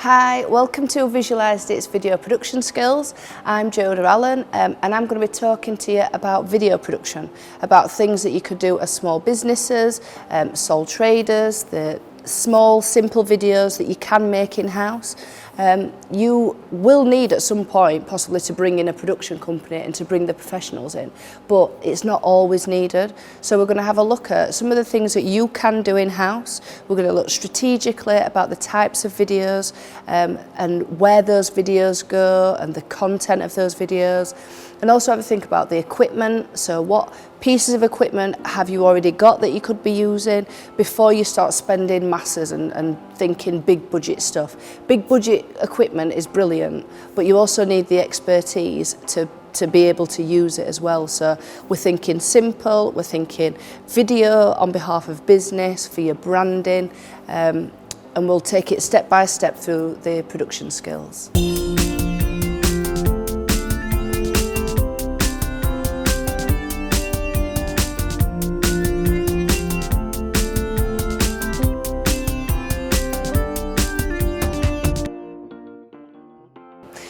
Hi, welcome to Visualised It's Video Production Skills. I'm Jonah Allen and I'm going to be talking to you about video production, about things that you could do as small businesses, sole traders, the small simple videos that you can make in-house. You will need at some point possibly to bring in a production company and to bring the professionals in, but it's not always needed. So we're going to have a look at some of the things that you can do in-house. We're going to look strategically about the types of videos and where those videos go and the content of those videos, and also have a think about the equipment. So what pieces of equipment have you already got that you could be using before you start spending masses and thinking big budget stuff. Big budget equipment is brilliant, but you also need the expertise to be able to use it as well. So we're thinking simple, we're thinking video on behalf of business, for your branding, and we'll take it step by step through the production skills.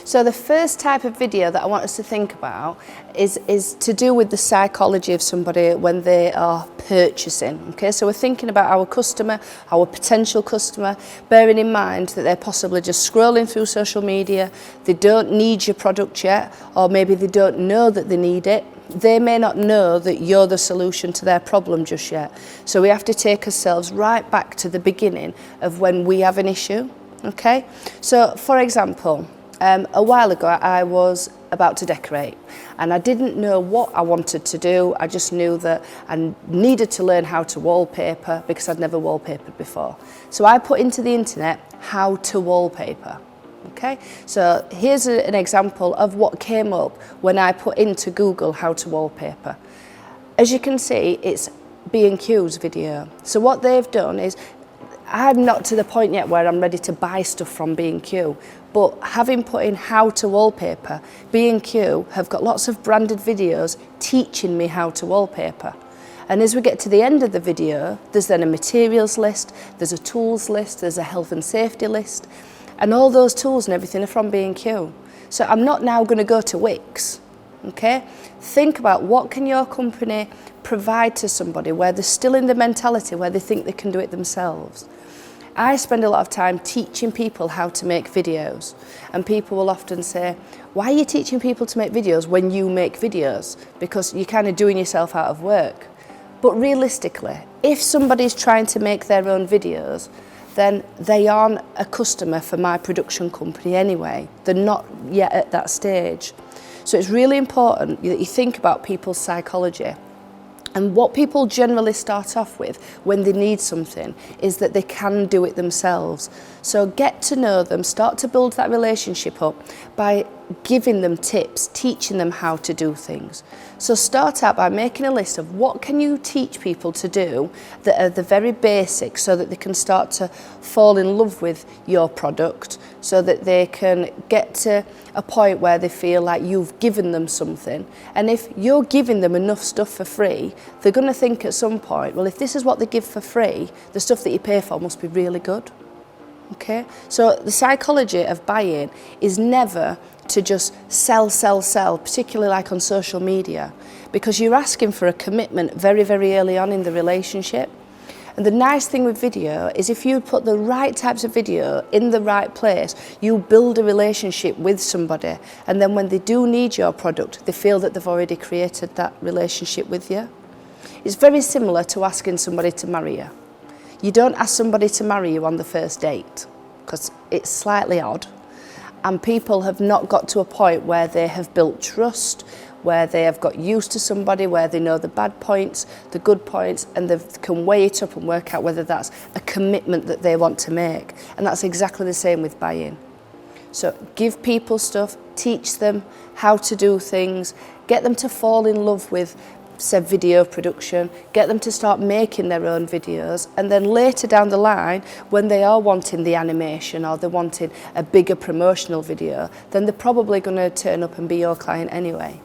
So the first type of video that I want us to think about is to do with the psychology of somebody when they are purchasing. Okay, so we're thinking about our customer, our potential customer, bearing in mind that they're possibly just scrolling through social media, they don't need your product yet, or maybe they don't know that they need it. They may not know that you're the solution to their problem just yet. So we have to take ourselves right back to the beginning of when we have an issue. Okay, so for example, a while ago I was about to decorate and I didn't know what I wanted to do. I just knew that I needed to learn how to wallpaper because I'd never wallpapered before. So I put into the internet how to wallpaper. Okay, so here's an example of what came up when I put into Google how to wallpaper. As you can see, it's B&Q's video. So what they've done is, I'm not to the point yet where I'm ready to buy stuff from B&Q, but having put in how to wallpaper, B&Q have got lots of branded videos teaching me how to wallpaper. And as we get to the end of the video, there's then a materials list, there's a tools list, there's a health and safety list, and all those tools and everything are from B&Q. So I'm not now going to go to Wix. Okay? Think about what can your company provide to somebody where they're still in the mentality where they think they can do it themselves. I spend a lot of time teaching people how to make videos, and people will often say, why are you teaching people to make videos when you make videos? Because you're kind of doing yourself out of work. But realistically, if somebody's trying to make their own videos, then they aren't a customer for my production company anyway. They're not yet at that stage. So it's really important that you think about people's psychology. And what people generally start off with when they need something is that they can do it themselves. So get to know them, start to build that relationship up by giving them tips, teaching them how to do things. So start out by making a list of what can you teach people to do that are the very basics so that they can start to fall in love with your product, so that they can get to a point where they feel like you've given them something. And if you're giving them enough stuff for free, they're going to think at some point, well, if this is what they give for free, the stuff that you pay for must be really good. Okay? So the psychology of buying is never to just sell, particularly like on social media, because you're asking for a commitment very, very early on in the relationship. And the nice thing with video is if you put the right types of video in the right place, you build a relationship with somebody, and then when they do need your product, they feel that they've already created that relationship with you. It's very similar to asking somebody to marry you. You don't ask somebody to marry you on the first date, because it's slightly odd. And people have not got to a point where they have built trust, where they have got used to somebody, where they know the bad points, the good points, and they can weigh it up and work out whether that's a commitment that they want to make. And that's exactly the same with buying. So give people stuff, teach them how to do things, get them to fall in love with said video production, get them to start making their own videos, and then later down the line, when they are wanting the animation or they're wanting a bigger promotional video, then they're probably going to turn up and be your client anyway.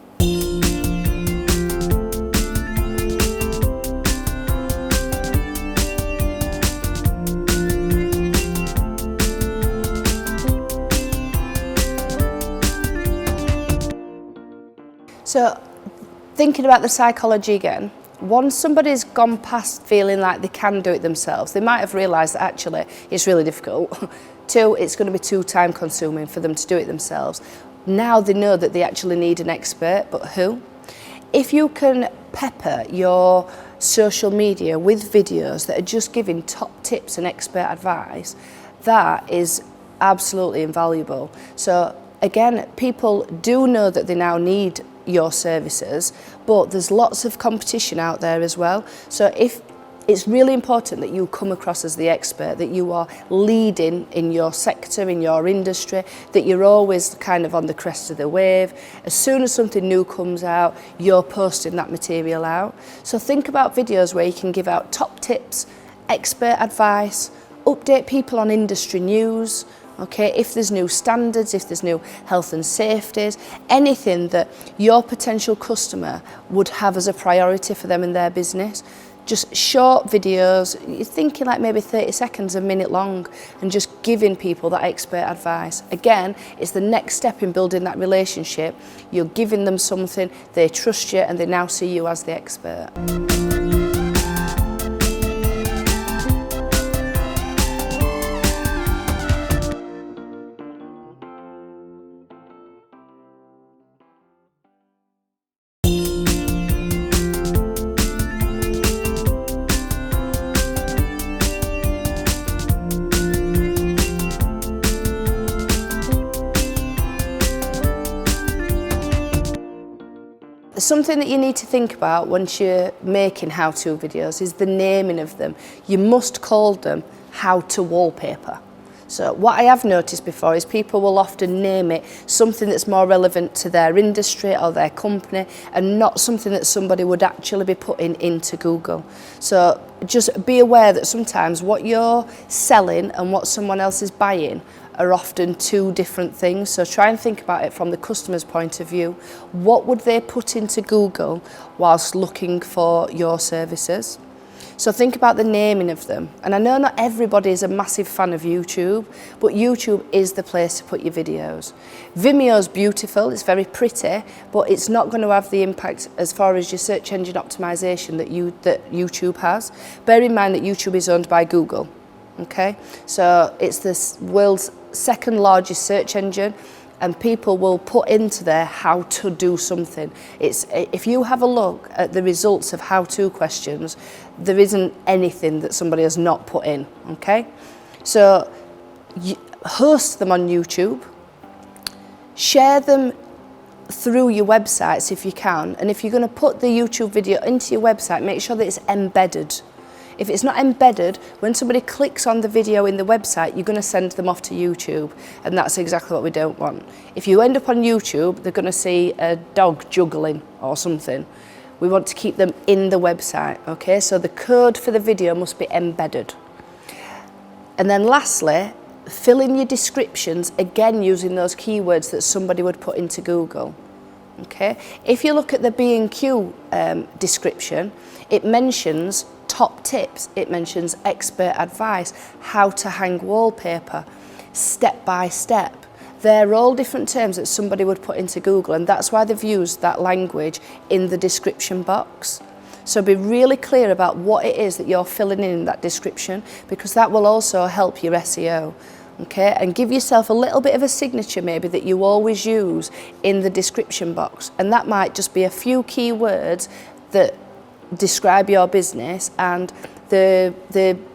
So thinking about the psychology again, once somebody's gone past feeling like they can do it themselves, they might have realised that actually it's really difficult. Two, it's going to be too time consuming for them to do it themselves. Now they know that they actually need an expert, but who? If you can pepper your social media with videos that are just giving top tips and expert advice, that is absolutely invaluable. So again, people do know that they now need your services, but there's lots of competition out there as well. So if it's really important that you come across as the expert, that you are leading in your sector, in your industry, that you're always kind of on the crest of the wave. As soon as something new comes out, you're posting that material out. So think about videos where you can give out top tips, expert advice, update people on industry news, okay, if there's new standards, if there's new health and safeties, anything that your potential customer would have as a priority for them in their business. Just short videos, you're thinking like maybe 30 seconds, a minute long, and just giving people that expert advice. Again, it's the next step in building that relationship. You're giving them something, they trust you, and they now see you as the expert. Something that you need to think about once you're making how-to videos is the naming of them. You must call them how-to wallpaper. So what I have noticed before is people will often name it something that's more relevant to their industry or their company, and not something that somebody would actually be putting into Google. So just be aware that sometimes what you're selling and what someone else is buying are often two different things. So try and think about it from the customer's point of view. What would they put into Google whilst looking for your services? So think about the naming of them. And I know not everybody is a massive fan of YouTube, but YouTube is the place to put your videos. Vimeo's beautiful, it's very pretty, but it's not going to have the impact as far as your search engine optimization that YouTube has. Bear in mind that YouTube is owned by Google. Okay, so it's the world's second largest search engine, and people will put into there how to do something. If you have a look at the results of how-to questions, there isn't anything that somebody has not put in. Okay, so host them on YouTube, share them through your websites if you can, and if you're going to put the YouTube video into your website, make sure that it's embedded. If it's not embedded, when somebody clicks on the video in the website, you're going to send them off to YouTube, and that's exactly what we don't want. If you end up on YouTube, they're going to see a dog juggling or something. We want to keep them in the website, okay? So the code for the video must be embedded. And then lastly, fill in your descriptions, again using those keywords that somebody would put into Google. Okay? If you look at the B&Q description, it mentions top tips, it mentions expert advice, how to hang wallpaper, step by step. They're all different terms that somebody would put into Google, and that's why they've used that language in the description box. So be really clear about what it is that you're filling in that description, because that will also help your SEO. Okay, and give yourself a little bit of a signature maybe that you always use in the description box, and that might just be a few keywords that describe your business and the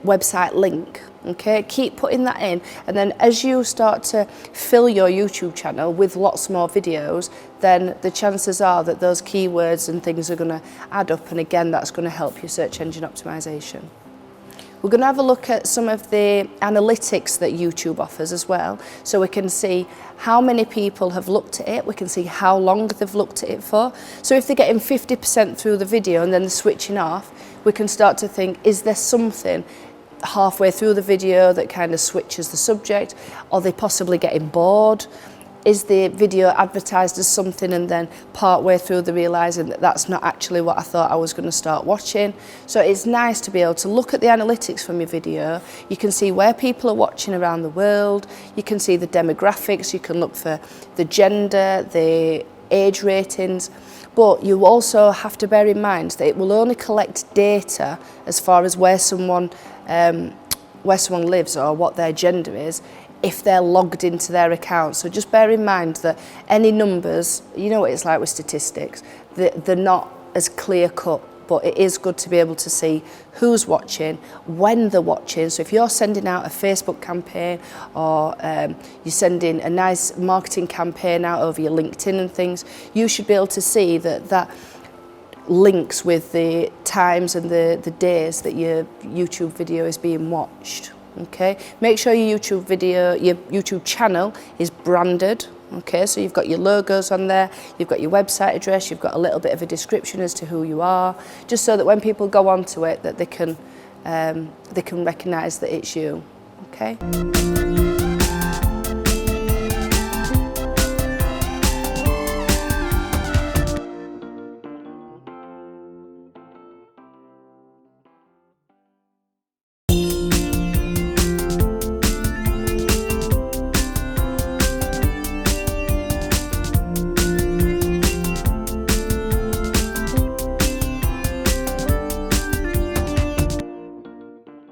website link. Okay, keep putting that in, and then as you start to fill your YouTube channel with lots more videos, then the chances are that those keywords and things are going to add up, and again that's going to help your search engine optimization. We're going to have a look at some of the analytics that YouTube offers as well, so we can see how many people have looked at it, we can see how long they've looked at it for. So if they're getting 50% through the video and then they're switching off, we can start to think, is there something halfway through the video that kind of switches the subject? Are they possibly getting bored? Is the video advertised as something and then part way through they're realising that that's not actually what I thought I was going to start watching? So it's nice to be able to look at the analytics from your video. You can see where people are watching around the world, you can see the demographics, you can look for the gender, the age ratings. But you also have to bear in mind that it will only collect data as far as where someone lives or what their gender is if they're logged into their account. So just bear in mind that any numbers, you know what it's like with statistics, they're not as clear cut, but it is good to be able to see who's watching, when they're watching. So if you're sending out a Facebook campaign or you're sending a nice marketing campaign out over your LinkedIn and things, you should be able to see that links with the times and the days that your YouTube video is being watched. Okay, make sure your YouTube channel is branded. Okay, so you've got your logos on there, you've got your website address, you've got a little bit of a description as to who you are, just so that when people go onto it, that they can recognise that it's you. Okay.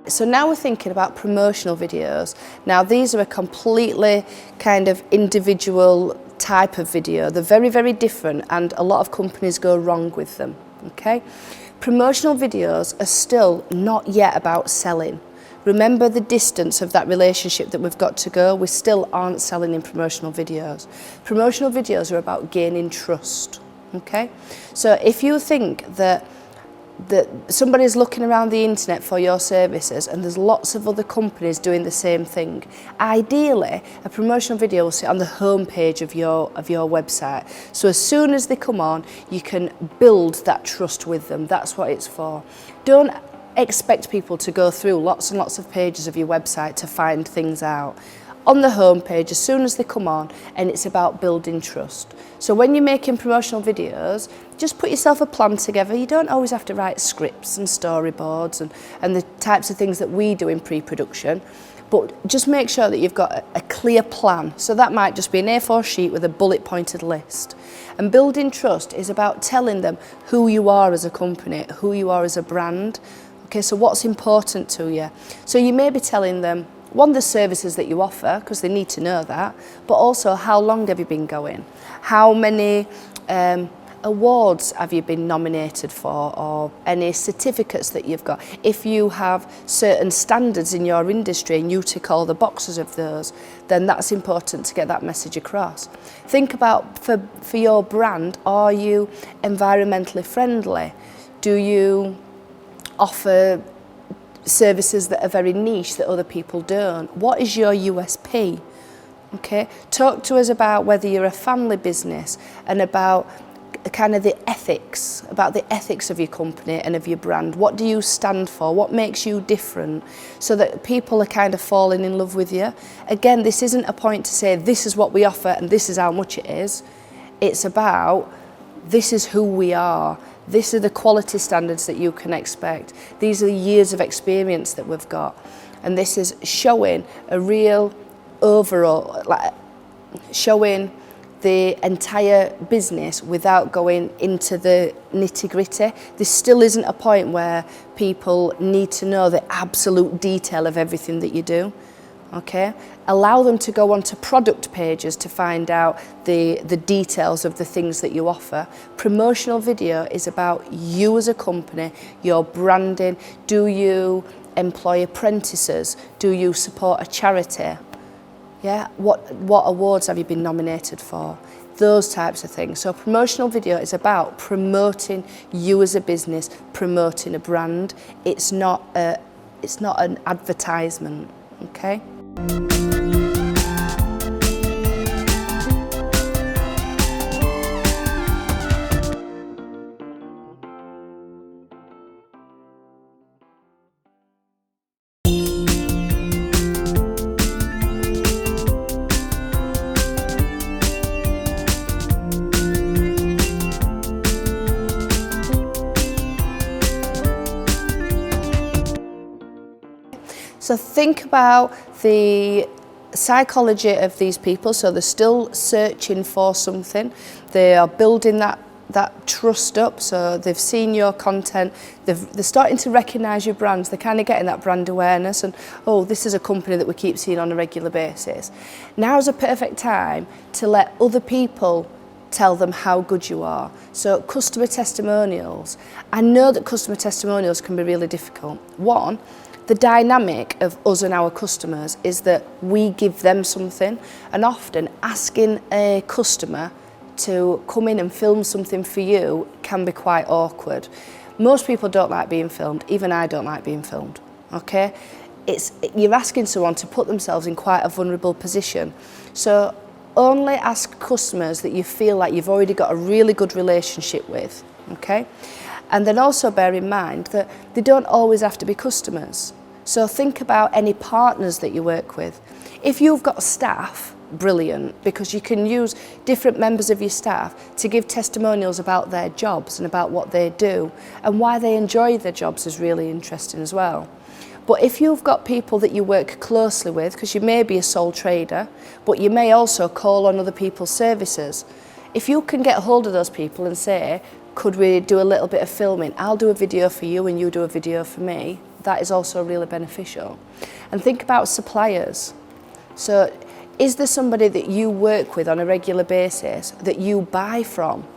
So now we're thinking about promotional videos. Now these are a completely kind of individual type of video. They're very, very different, and a lot of companies go wrong with them. Okay? Promotional videos are still not yet about selling. Remember the distance of that relationship that we've got to go. We still aren't selling in promotional videos. Promotional videos are about gaining trust. Okay? So if you think that somebody's looking around the internet for your services and there's lots of other companies doing the same thing, ideally a promotional video will sit on the home page of your website. So as soon as they come on, you can build that trust with them. That's what it's for. Don't expect people to go through lots and lots of pages of your website to find things out. On the home page, as soon as they come on, and it's about building trust. So when you're making promotional videos, just put yourself a plan together. You don't always have to write scripts and storyboards and the types of things that we do in pre-production, but just make sure that you've got a clear plan. So that might just be an A4 sheet with a bullet pointed list. And building trust is about telling them who you are as a company, who you are as a brand. Okay, so what's important to you? So you may be telling them, one, the services that you offer, because they need to know that, but also how long have you been going? How many awards have you been nominated for, or any certificates that you've got? If you have certain standards in your industry and you tick all the boxes of those, then that's important to get that message across. Think about, for your brand, are you environmentally friendly? Do you offer services that are very niche that other people don't? What is your USP? Okay, talk to us about whether you're a family business and about kind of the ethics of your company and of your brand. What do you stand for? What makes you different? So that people are kind of falling in love with you. Again, this isn't a point to say this is what we offer and this is how much it is. It's about this is who we are. These are the quality standards that you can expect. These are the years of experience that we've got. And this is showing a real overall, showing the entire business without going into the nitty-gritty. There still isn't a point where people need to know the absolute detail of everything that you do. Okay? Allow them to go onto product pages to find out the details of the things that you offer. Promotional video is about you as a company, your branding. Do you employ apprentices? Do you support a charity? Yeah, what awards have you been nominated for? Those types of things. So promotional video is about promoting you as a business, promoting a brand. It's not an advertisement. Okay? So think about the psychology of these people. So they're still searching for something. They are building that that trust up, so they've seen your content, they're starting to recognise your brands, they're kind of getting that brand awareness and, oh, this is a company that we keep seeing on a regular basis. Now's a perfect time to let other people tell them how good you are. So customer testimonials. I know that customer testimonials can be really difficult. One, the dynamic of us and our customers is that we give them something, and often asking a customer to come in and film something for you can be quite awkward. Most people don't like being filmed, even I don't like being filmed, okay? You're asking someone to put themselves in quite a vulnerable position. So only ask customers that you feel like you've already got a really good relationship with, okay? And then also bear in mind that they don't always have to be customers. So think about any partners that you work with. If you've got staff, brilliant, because you can use different members of your staff to give testimonials about their jobs and about what they do, and why they enjoy their jobs is really interesting as well. But if you've got people that you work closely with, because you may be a sole trader, but you may also call on other people's services, if you can get hold of those people and say, could we do a little bit of filming? I'll do a video for you and you do a video for me. That is also really beneficial. And think about suppliers. So is there somebody that you work with on a regular basis that you buy from?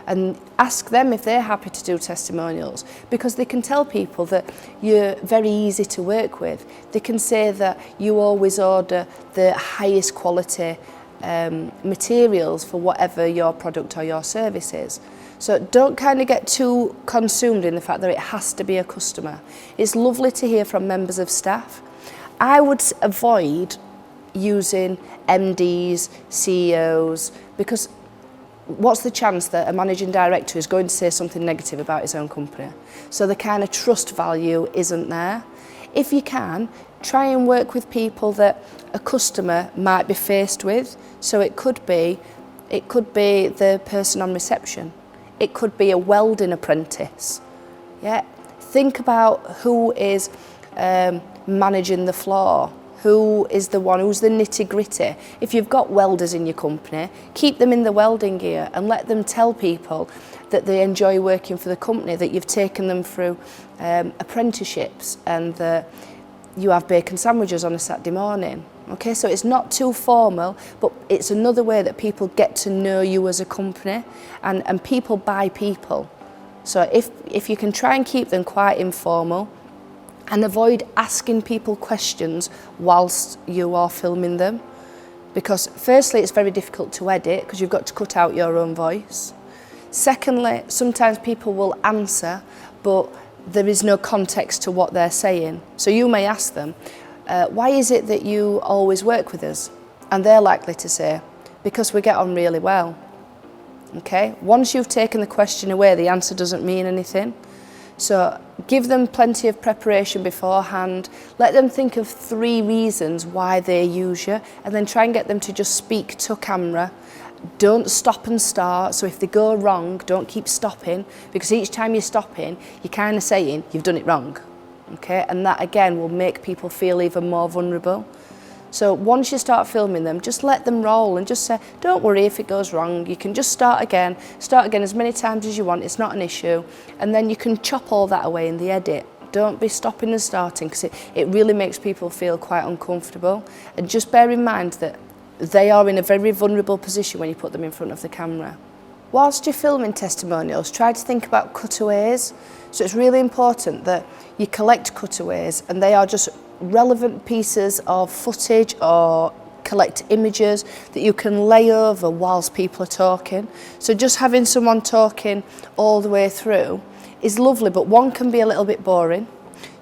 And ask them if they're happy to do testimonials, because they can tell people that you're very easy to work with. They can say that you always order the highest quality materials for whatever your product or your service is. So don't kind of get too consumed in the fact that it has to be a customer. It's lovely to hear from members of staff. I would avoid using MDs, CEOs, because what's the chance that a managing director is going to say something negative about his own company? So the kind of trust value isn't there. If you can, try and work with people that a customer might be faced with. So it could be the person on reception. It could be a welding apprentice. Yeah. Think about who is managing the floor. Who is the one, who's the nitty-gritty? If you've got welders in your company, keep them in the welding gear and let them tell people that they enjoy working for the company, that you've taken them through apprenticeships and that you have bacon sandwiches on a Saturday morning. Okay, so it's not too formal, but it's another way that people get to know you as a company, and people buy people. So if you can try and keep them quite informal, and avoid asking people questions whilst you are filming them, because firstly it's very difficult to edit because you've got to cut out your own voice. Secondly, sometimes people will answer but there is no context to what they're saying. So you may ask them, why is it that you always work with us? And they're likely to say, because we get on really well. Okay? Once you've taken the question away, the answer doesn't mean anything. So give them plenty of preparation beforehand. Let them think of 3 reasons why they use you, and then try and get them to just speak to camera. Don't stop and start. So if they go wrong, don't keep stopping, because each time you're stopping, you're kind of saying you've done it wrong. Okay? And that again will make people feel even more vulnerable. So once you start filming them, just let them roll and just say, don't worry if it goes wrong, you can just start again as many times as you want, it's not an issue. And then you can chop all that away in the edit. Don't be stopping and starting, because it really makes people feel quite uncomfortable. And just bear in mind that they are in a very vulnerable position when you put them in front of the camera. Whilst you're filming testimonials, try to think about cutaways. So it's really important that you collect cutaways, and they are just relevant pieces of footage or collect images that you can lay over whilst people are talking. So just having someone talking all the way through is lovely, but 1 can be a little bit boring.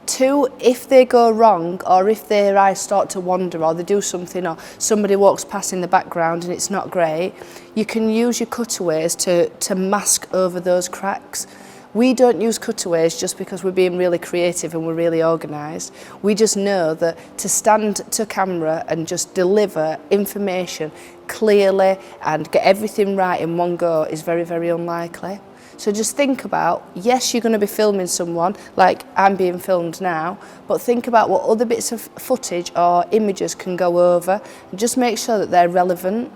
2, if they go wrong, or if their eyes start to wander, or they do something, or somebody walks past in the background and it's not great, you can use your cutaways to mask over those cracks. We don't use cutaways just because we're being really creative and we're really organised. We just know that to stand to camera and just deliver information clearly and get everything right in one go is very, very unlikely. So just think about, yes, you're going to be filming someone, like I'm being filmed now, but think about what other bits of footage or images can go over, and just make sure that they're relevant.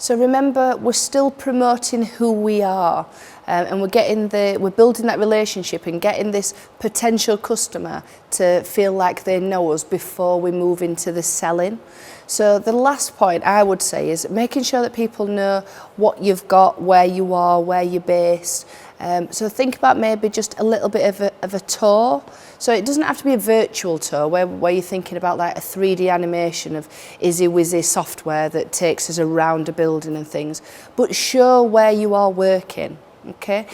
So remember, we're still promoting who we are, and we're building that relationship and getting this potential customer to feel like they know us before we move into the selling. So the last point I would say is making sure that people know what you've got, where you are, where you're based. So think about maybe just a little bit of a tour. So it doesn't have to be a virtual tour where you're thinking about like a 3D animation of Izzy Wizzy software that takes us around a building and things, but show where you are working, okay?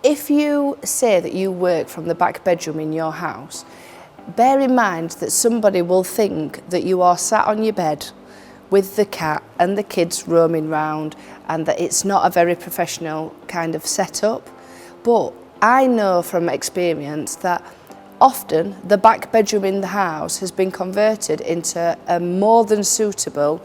If you say that you work from the back bedroom in your house, bear in mind that somebody will think that you are sat on your bed with the cat and the kids roaming round, and that it's not a very professional kind of setup. But I know from experience that often the back bedroom in the house has been converted into a more than suitable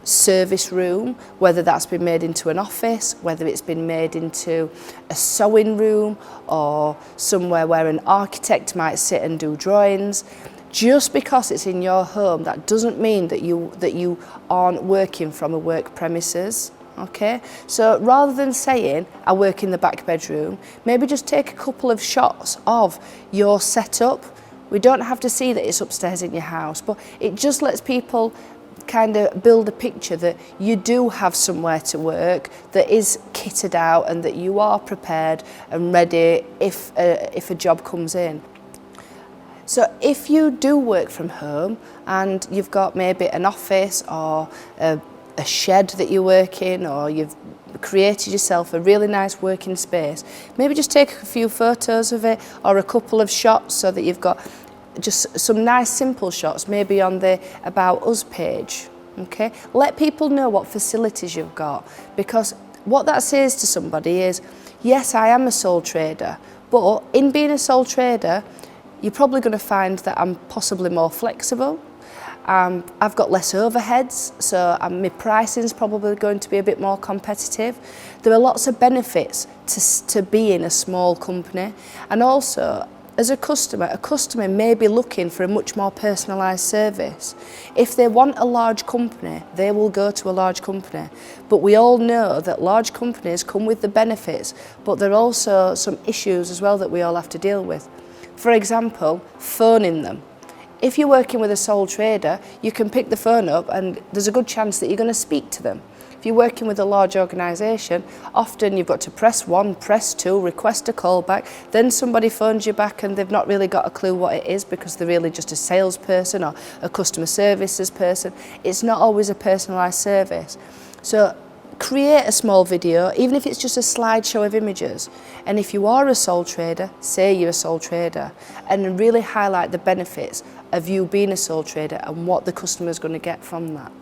service room, whether that's been made into an office, whether it's been made into a sewing room or somewhere where an architect might sit and do drawings. Just because it's in your home, that doesn't mean that you aren't working from a work premises. Okay, so rather than saying I work in the back bedroom, maybe just take a couple of shots of your setup. We don't have to see that it's upstairs in your house, but it just lets people kind of build a picture that you do have somewhere to work that is kitted out and that you are prepared and ready if a job comes in. So if you do work from home and you've got maybe an office or a shed that you work in, or you've created yourself a really nice working space, maybe just take a few photos of it or a couple of shots so that you've got just some nice simple shots, maybe on the About Us page. Okay, let people know what facilities you've got, because what that says to somebody is, yes, I am a sole trader, but in being a sole trader, you're probably going to find that I'm possibly more flexible. I've got less overheads, so my pricing's probably going to be a bit more competitive. There are lots of benefits to being a small company, and also as a customer may be looking for a much more personalised service. If they want a large company, they will go to a large company. But we all know that large companies come with the benefits, but there are also some issues as well that we all have to deal with. For example, phoning them. If you're working with a sole trader, you can pick the phone up and there's a good chance that you're going to speak to them. If you're working with a large organisation, often you've got to press 1, press 2, request a call back, then somebody phones you back and they've not really got a clue what it is because they're really just a salesperson or a customer services person. It's not always a personalised service. So create a small video, even if it's just a slideshow of images. And if you are a sole trader, say you're a sole trader, and really highlight the benefits of you being a sole trader and what the customer's going to get from that.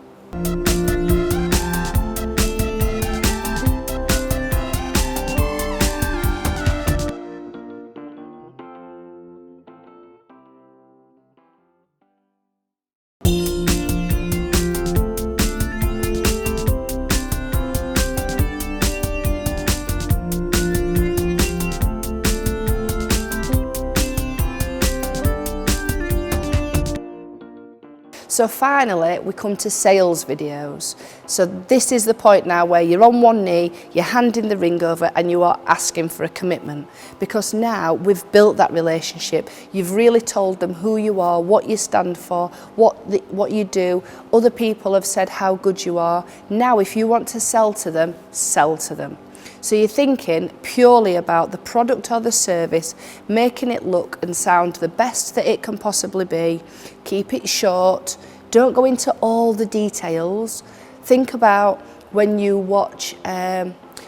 So finally, we come to sales videos. So this is the point now where you're on one knee, you're handing the ring over and you are asking for a commitment. Because now we've built that relationship. You've really told them who you are, what you stand for, what you do. Other people have said how good you are. Now if you want to sell to them, sell to them. So you're thinking purely about the product or the service, making it look and sound the best that it can possibly be. Keep it short. Don't go into all the details. Think about when you watch,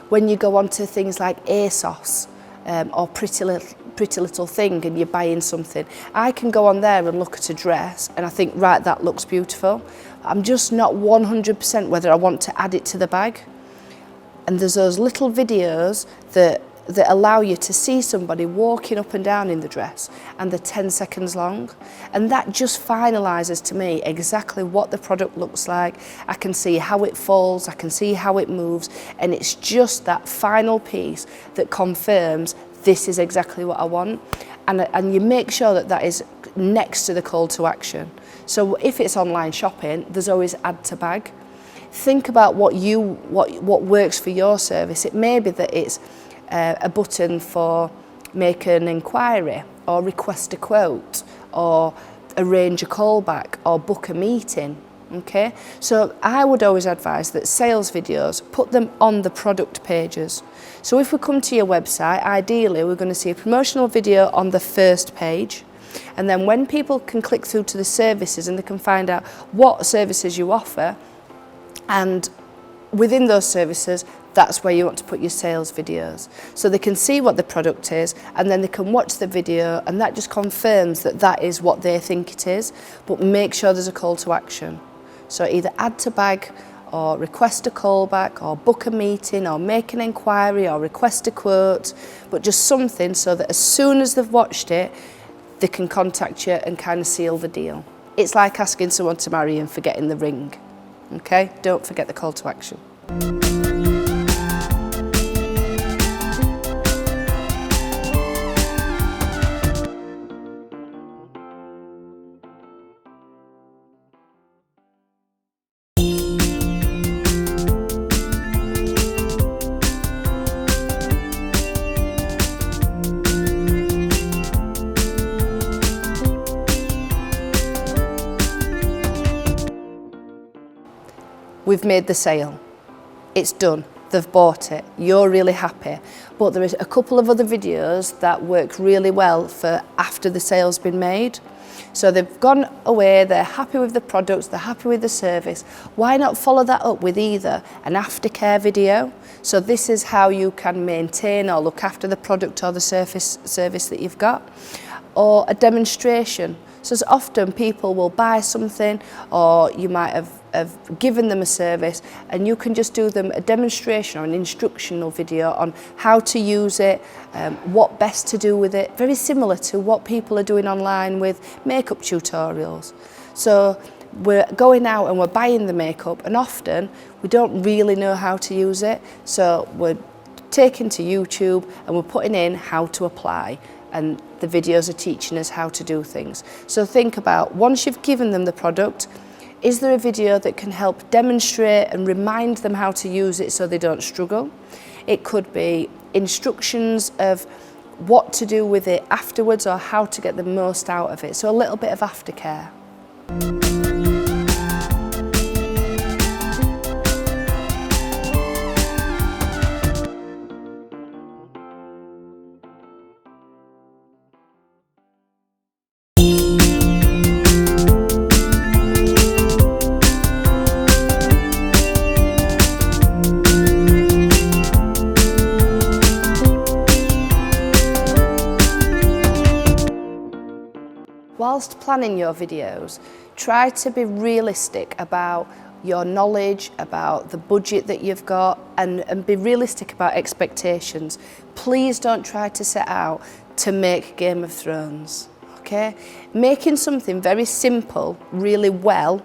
when you go onto things like ASOS or Pretty Little Thing and you're buying something. I can go on there and look at a dress and I think, right, that looks beautiful. I'm just not 100% whether I want to add it to the bag. And there's those little videos that allow you to see somebody walking up and down in the dress and they're 10 seconds long. And that just finalises to me exactly what the product looks like. I can see how it falls, I can see how it moves, and it's just that final piece that confirms this is exactly what I want. And you make sure that that is next to the call to action. So if it's online shopping, there's always add to bag. think about what works for your service. It may be that it's a button for make an inquiry or request a quote or arrange a callback or book a meeting. Okay, so I would always advise that sales videos, put them on the product pages. So if we come to your website, ideally we're going to see a promotional video on the first page, and then when people can click through to the services and they can find out what services you offer, and within those services, that's where you want to put your sales videos. So they can see what the product is, and then they can watch the video, and that just confirms that that is what they think it is, but make sure there's a call to action. So either add to bag or request a callback or book a meeting or make an inquiry or request a quote, but just something so that as soon as they've watched it, they can contact you and kind of seal the deal. It's like asking someone to marry and forgetting the ring. Okay, don't forget the call to action. We've made the sale, it's done, they've bought it, you're really happy, but there is a couple of other videos that work really well for after the sale's been made. So they've gone away, they're happy with the products, they're happy with the service. Why not follow that up with either an aftercare video? So this is how you can maintain or look after the product or the service that you've got, or a demonstration. So often people will buy something, or you might have given them a service, and you can just do them a demonstration or an instructional video on how to use it, what best to do with it, very similar to what people are doing online with makeup tutorials. So we're going out and we're buying the makeup, and often we don't really know how to use it, so we're taking to YouTube and we're putting in how to apply, and the videos are teaching us how to do things. So think about, once you've given them the product, is there a video that can help demonstrate and remind them how to use it so they don't struggle? It could be instructions of what to do with it afterwards or how to get the most out of it. So a little bit of aftercare. Whilst planning your videos, try to be realistic about your knowledge, about the budget that you've got, and be realistic about expectations. Please don't try to set out to make Game of Thrones, okay? Making something very simple really well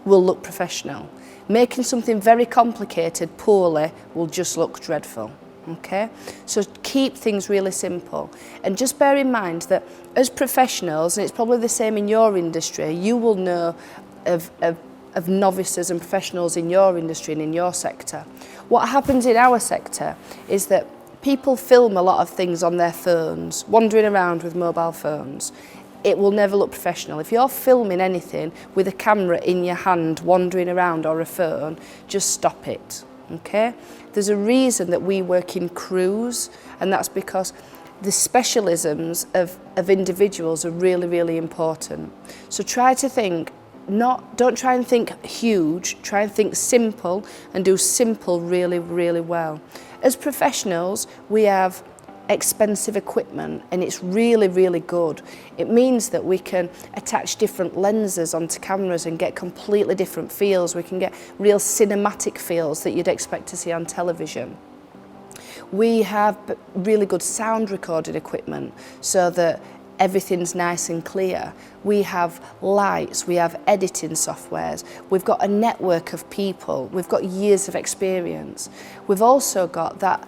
will look professional. Making something very complicated poorly will just look dreadful. Okay, so keep things really simple, and just bear in mind that as professionals, and it's probably the same in your industry, you will know of novices and professionals in your industry and in your sector. What happens in our sector is that people film a lot of things on their phones, wandering around with mobile phones. It will never look professional. If you're filming anything with a camera in your hand, wandering around, or a phone, just stop it. Okay? There's a reason that we work in crews, and that's because the specialisms of individuals are really, really important. So try to think, don't try and think huge, try and think simple, and do simple really, really well. As professionals, we have expensive equipment, and it's really, really good. It means that we can attach different lenses onto cameras and get completely different feels. We can get real cinematic feels that you'd expect to see on television. We have really good sound recording equipment so that everything's nice and clear. We have lights, we have editing softwares, we've got a network of people, we've got years of experience. We've also got that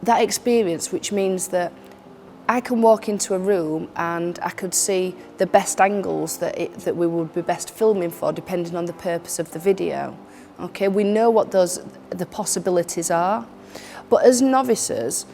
experience, which means that I can walk into a room and I could see the best angles that we would be best filming for, depending on the purpose of the video. Okay, we know what the possibilities are. But as novices,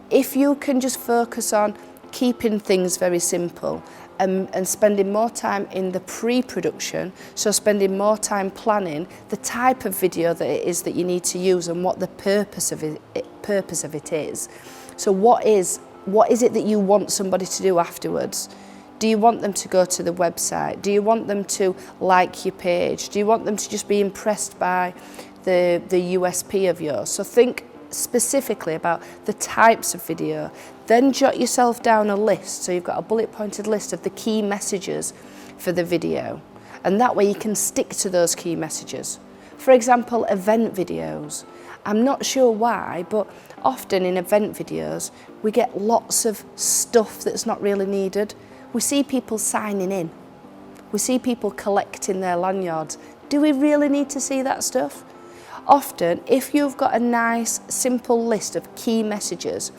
if you can just focus on keeping things very simple and spending more time in the pre-production, so spending more time planning the type of video that it is that you need to use and what the purpose of it is. So what is it that you want somebody to do afterwards? Do you want them to go to the website? Do you want them to like your page? Do you want them to just be impressed by the USP of yours? So think specifically about the types of video. Then jot yourself down a list, so you've got a bullet pointed list of the key messages for the video, and that way you can stick to those key messages. For example, event videos. I'm not sure why, but often in event videos we get lots of stuff that's not really needed. We see people signing in, we see people collecting their lanyards. Do we really need to see that stuff? Often, if you've got a nice, simple list of key messages,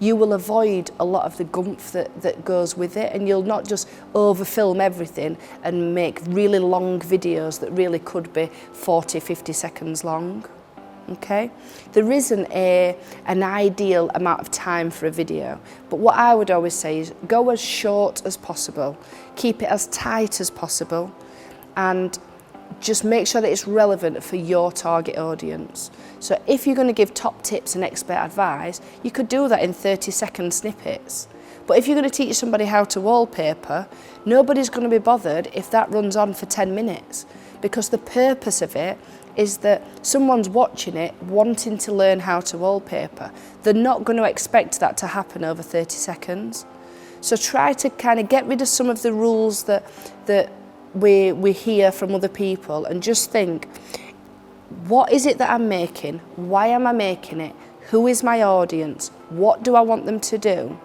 you will avoid a lot of the gumph that goes with it, and you'll not just overfilm everything and make really long videos that really could be 40, 50 seconds long. Okay? There isn't an ideal amount of time for a video, but what I would always say is go as short as possible, keep it as tight as possible, and just make sure that it's relevant for your target audience. So if you're going to give top tips and expert advice, you could do that in 30-second snippets. But if you're going to teach somebody how to wallpaper, nobody's going to be bothered if that runs on for 10 minutes, because the purpose of it is that someone's watching it wanting to learn how to wallpaper. They're not going to expect that to happen over 30 seconds. So try to kind of get rid of some of the rules that we hear from other people, and just think, what is it that I'm making? Why am I making it? Who is my audience? What do I want them to do?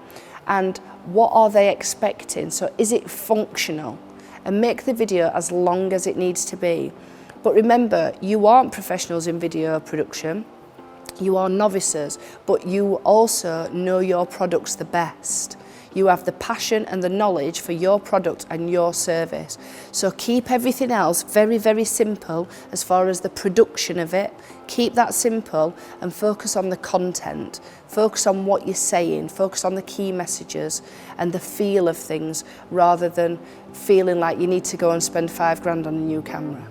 And what are they expecting? So is it functional? And make the video as long as it needs to be. But remember, you aren't professionals in video production. You are novices, but you also know your products the best. You have the passion and the knowledge for your product and your service. So keep everything else very, very simple as far as the production of it. Keep that simple and focus on the content. Focus on what you're saying. Focus on the key messages and the feel of things, rather than feeling like you need to go and spend £5 grand on a new camera.